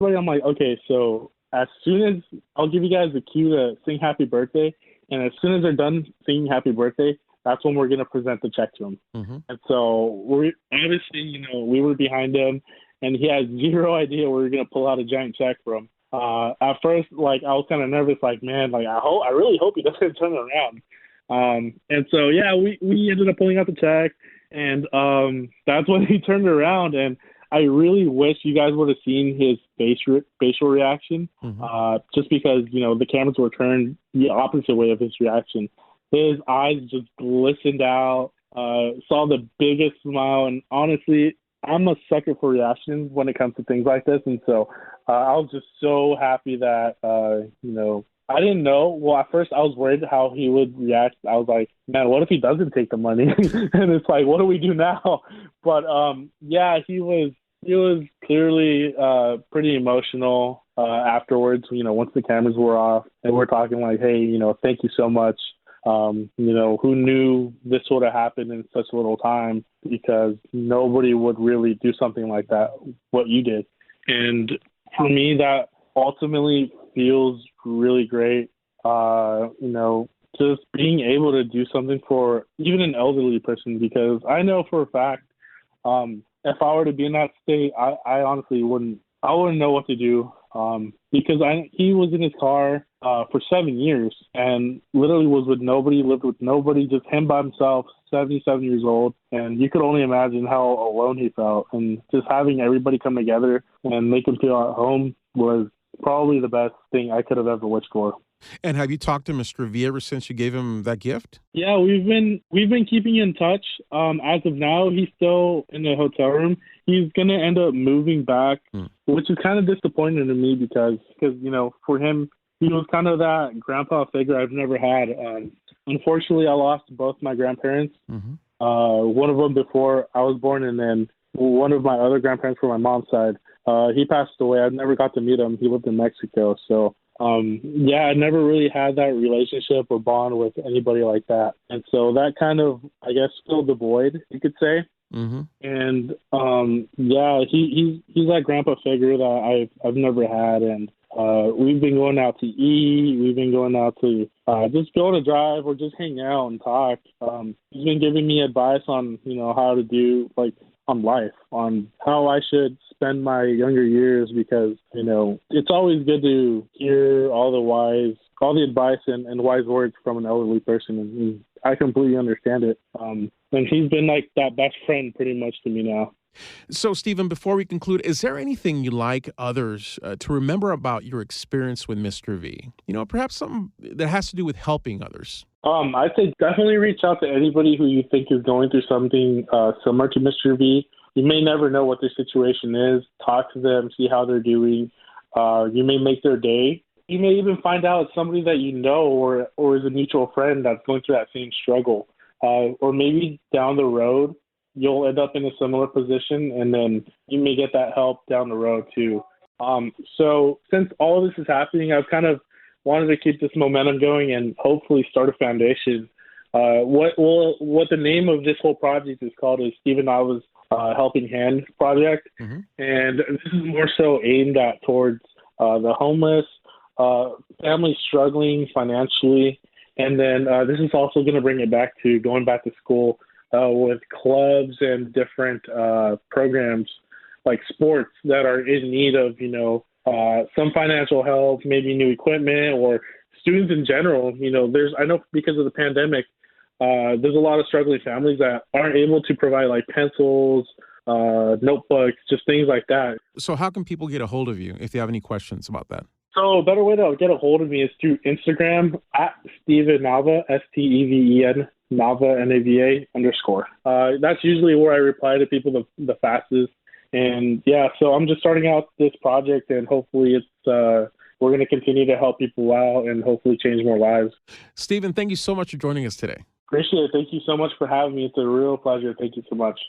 But I'm like, okay, so as soon as I'll give you guys the cue to sing happy birthday, and as soon as they're done singing happy birthday, that's when we're gonna present the check to him. Mm-hmm. And so we obviously, we were behind him, and he had zero idea we were gonna pull out a giant check for him. At first, like I was kind of nervous, like man, like I really hope he doesn't turn around. And so yeah, we ended up pulling out the check, and that's when he turned around, and I really wish you guys would have seen his facial reaction, Mm-hmm. just because the cameras were turned the opposite way of his reaction. His eyes just glistened out. Saw the biggest smile, and honestly, I'm a sucker for reactions when it comes to things like this, and so I was just so happy that I didn't know. Well, at first I was worried how he would react. I was like, man, what if he doesn't take the money? And it's like, what do we do now? But yeah, he was clearly pretty emotional afterwards. Once the cameras were off, and we're talking like, hey, thank you so much. Who knew this would have happened in such little time? Because nobody would really do something like that, what you did. And for me, that ultimately feels really great. Just being able to do something for even an elderly person, because I know for a fact, if I were to be in that state, I honestly wouldn't. I wouldn't know what to do. Because he was in his car for 7 years and literally was with nobody, lived with nobody, just him by himself, 77 years old. And you could only imagine how alone he felt. And just having everybody come together and make him feel at home was probably the best thing I could have ever wished for. And have you talked to Mr. V ever since you gave him that gift? Yeah, we've been keeping in touch. As of now, he's still in the hotel room. He's gonna end up moving back, which is kind of disappointing to me because for him, he was kind of that grandpa figure I've never had. Unfortunately, I lost both my grandparents. Mm-hmm. One of them before I was born, and then one of my other grandparents from my mom's side. He passed away. I never got to meet him. He lived in Mexico, so. Yeah, I never really had that relationship or bond with anybody like that. And so that kind of, I guess, filled the void, you could say. Mm-hmm. And yeah, he's that grandpa figure that I've never had. And we've been going out to eat. We've been going out to just go on a drive or just hang out and talk. He's been giving me advice on, how to do, like, on life, on how I should spend my younger years, because, it's always good to hear all the advice and wise words from an elderly person. And I completely understand it. And he's been like that best friend pretty much to me now. So, Stephen, before we conclude, is there anything you like others to remember about your experience with Mr. V? Perhaps something that has to do with helping others. I'd say definitely reach out to anybody who you think is going through something similar to Mr. V. You may never know what their situation is. Talk to them, see how they're doing. You may make their day. You may even find out it's somebody that you know or is a mutual friend that's going through that same struggle. Or maybe down the road, you'll end up in a similar position, and then you may get that help down the road too. So since all of this is happening, I've kind of wanted to keep this momentum going and hopefully start a foundation. What the name of this whole project is called is Steven Nava's Helping Hand Project. Mm-hmm. And this is more so aimed at towards the homeless, families struggling financially. And then this is also going to bring it back to going back to school with clubs and different programs like sports that are in need of, some financial help, maybe new equipment, or students in general. I know because of the pandemic, there's a lot of struggling families that aren't able to provide like pencils, notebooks, just things like that. So how can people get a hold of you if they have any questions about that? So a better way to get a hold of me is through Instagram at Steven Nava, Steven Nava, Nava _. That's usually where I reply to people the fastest. And yeah, so I'm just starting out this project, and hopefully we're going to continue to help people out and hopefully change more lives. Stephen, thank you so much for joining us today. Appreciate it. Thank you so much for having me. It's a real pleasure. Thank you so much.